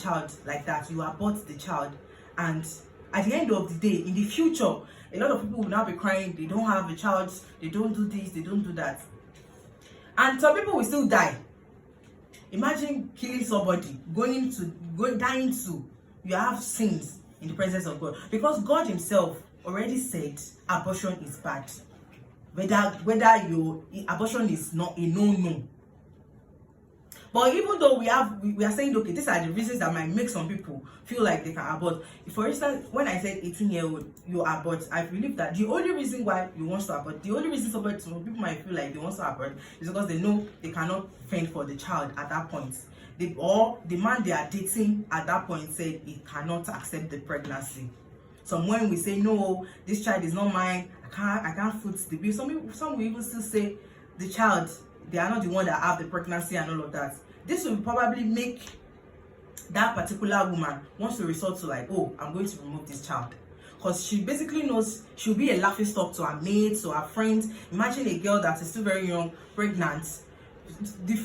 child like that. You abort the child, and at the end of the day, in the future, a lot of people will now be crying, they don't have a child, they don't do this, they don't do that. And some people will still die. Imagine killing somebody, dying to. You have sins in the presence of God, because God himself already said abortion is bad. Whether abortion is not a no. But even though we are saying, okay, these are the reasons that might make some people feel like they can abort. For instance, when I said 18-year-old, you abort, I believe that the only reason why you want to abort, the only reason some people might feel like they want to abort is because they know they cannot fend for the child at that point. Or the man they are dating at that point said he cannot accept the pregnancy. Some when we say, no, this child is not mine, I can't foot the bill. Some will even still say the child, they are not the one that have the pregnancy and all of that. This will probably make that particular woman wants to resort to like, oh, I'm going to remove this child, because she basically knows she'll be a laughing stock to her mates, to her friends. Imagine a girl that is still very young, pregnant. The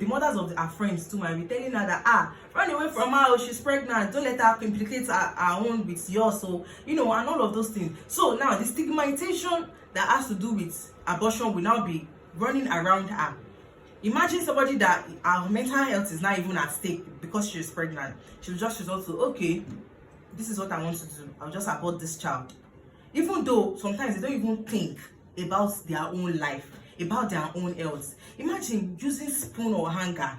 mothers of her friends too might be telling her that run away from her, oh, she's pregnant, don't let her implicate her own with yours, so and all of those things. So now the stigmatization that has to do with abortion will now be running around her. Imagine somebody that her mental health is not even at stake because she's pregnant. She'll just resort to, okay, this is what I want to do, I'll just abort this child. Even though sometimes they don't even think about their own life, about their own health. Imagine using spoon or hanger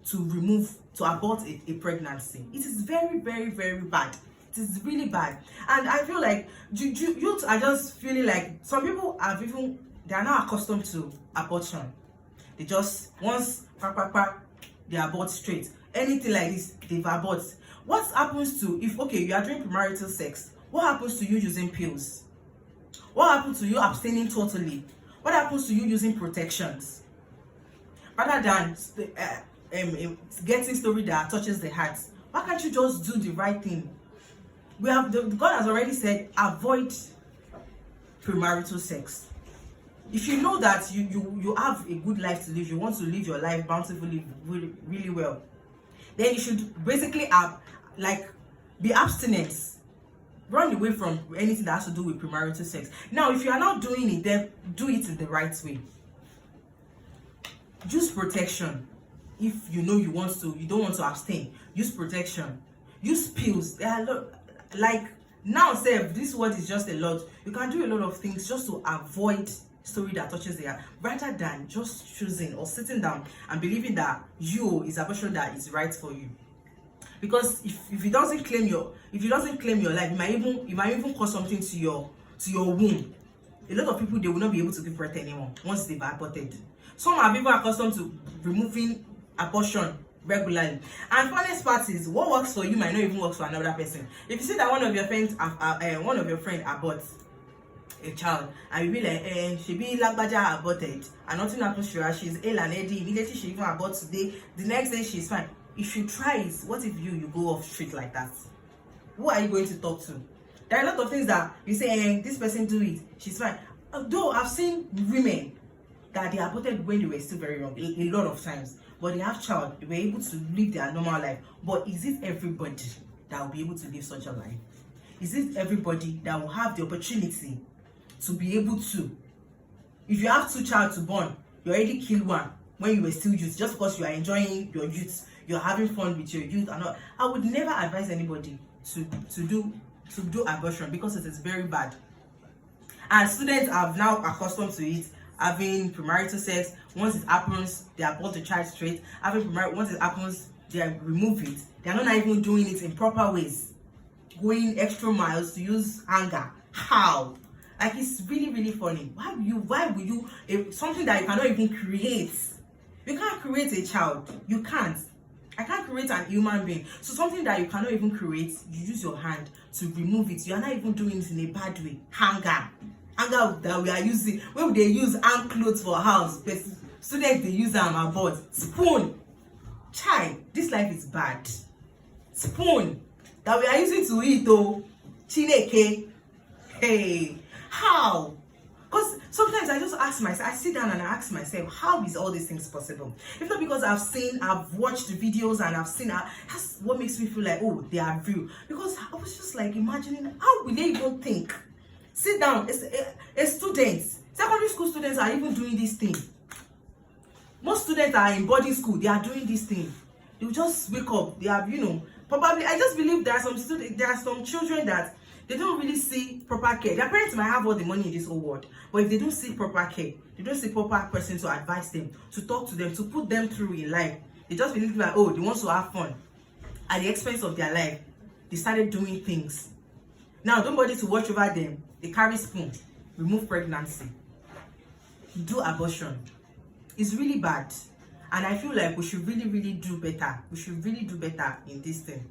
to abort a pregnancy. It is very, very, very bad. It is really bad. And I feel like youth are just feeling like some people they are not accustomed to abortion. They just once they abort straight. Anything like this, they've abort. What happens to if you are doing premarital sex? What happens to you using pills? What happens to you abstaining totally? What happens to you using protections? Rather than getting story that touches the heart, why can't you just do the right thing? God has already said, avoid premarital sex. If you know that you have a good life to live, you want to live your life bountifully, really, really well, then you should basically be abstinent. Run away from anything that has to do with premarital sex. Now, if you are not doing it, then do it in the right way. Use protection. If you know you don't want to abstain, use protection. Use pills. There are a lot, like now, this word is just a lot. You can do a lot of things just to avoid story that touches the heart, rather than just choosing or sitting down and believing that is a person that is right for you. Because if it doesn't claim your life, it might even cause something to your womb. A lot of people, they will not be able to give birth anymore once they've aborted. Some are even accustomed to removing abortion regularly. And funniest part is, what works for you might not even work for another person. If you see that one of your friends aborts a child, and you be like, she be lagbaja aborted, and nothing happens to her, she's ill and healthy, immediately she even abort today, the next day she's fine. If you try it, what if you go off street like that? Who are you going to talk to? There are a lot of things that you say, this person do it, she's fine. Though I've seen women that they aborted when they were still very young, a lot of times, but they have child, they were able to live their normal life. But is it everybody that will be able to live such a life? Is it everybody that will have the opportunity to be able to? If you have 2 child to born, you already killed one when you were still youth, just because you are enjoying your youth, you're having fun with your youth and all. I would never advise anybody to do abortion, because it is very bad. And students are now accustomed to it, having premarital sex. Once it happens, they abort the child straight. Once it happens, they remove it. They are not even doing it in proper ways, going extra miles to use hanger. How? Like, it's really, really funny. Why will you something that you cannot even create? You can't create a child. You can't. I can't create an human being. So something that you cannot even create, you use your hand to remove it. You are not even doing it in a bad way. Hanger that we are using. Where would they use hand clothes for house? But students, they use them abroad. Spoon. Child, this life is bad. Spoon that we are using to eat, though. Chineke. Hey, how? Because sometimes I just ask myself, I sit down and I ask myself, how is all these things possible? If not because I've watched the videos and I've seen, that's what makes me feel like, oh, they are real. Because I was just like imagining, how will they even think? Sit down, a student, secondary school students are even doing this thing. Most students are in boarding school, they are doing this thing. They will just wake up, they have, probably, I just believe there are some children that they don't really see proper care. Their parents might have all the money in this whole world, but if they don't see proper care, they don't see proper person to advise them, to talk to them, to put them through in life, they just believe that, oh, they want to have fun at the expense of their life. They started doing things. Now, nobody to watch over them. They carry spoon, remove pregnancy, do abortion. It's really bad. And I feel like we should really, really do better. We should really do better in this thing.